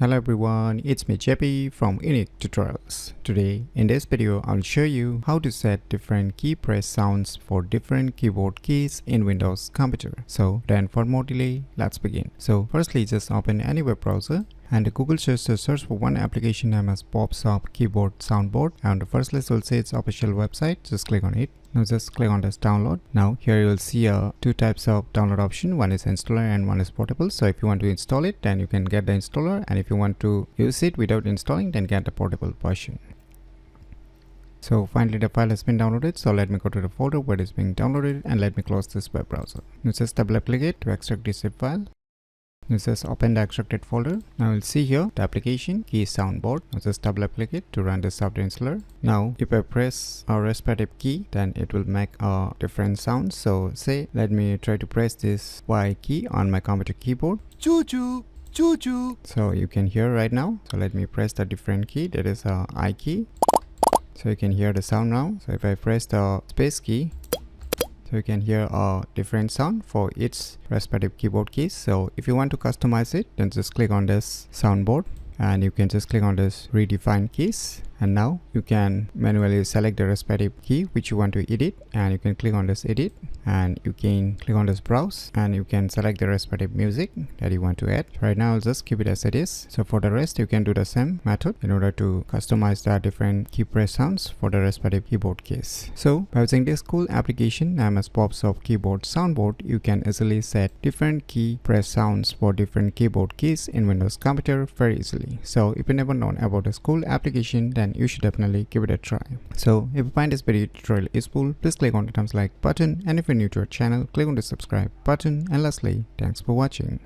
Hello everyone, it's me JP from UniqueTutorials. Today in this video I'll show you how to set different key press sounds for different keyboard keys in Windows computer. So then for more delay, let's begin. So firstly just open any web browser and Google search for one application named as pops up keyboard soundboard, and the first list will say its official website. Just click on it. Now just click on this download. Now here you will see two types of download option. One is installer and one is portable. So if you want to install it, then you can get the installer, and if you want to use it without installing, then get the portable version. So finally the file has been downloaded, so let me go to the folder where it is being downloaded and let me close this web browser. Now just double click it to extract the zip file. Now just open the extracted folder. Now you'll see here the application key soundboard. Now just double click it to run the software installer. Now if I press a respective key, then it will make a different sound. So say let me try to press this Y key on my computer keyboard. Choo choo, choo choo. So you can hear right now. So let me press the different key, that is a I key. So you can hear the sound now. So if I press the space key, so you can hear a different sound for its respective keyboard keys. So if you want to customize it, then just click on this soundboard and you can just click on this redefine keys, and now you can manually select the respective key which you want to edit, and you can click on this edit and you can click on this browse and you can select the respective music that you want to add. Right now I'll just keep it as it is. So for the rest you can do the same method in order to customize the different key press sounds for the respective keyboard keys. So by using this cool application named as pops up keyboard soundboard, you can easily set different key press sounds for different keyboard keys in Windows computer very easily. So if you never known about this cool application, then you should definitely give it a try. So if you find this video tutorial useful, please click on the thumbs like button, and if you're new to our channel, click on the subscribe button, and lastly, thanks for watching.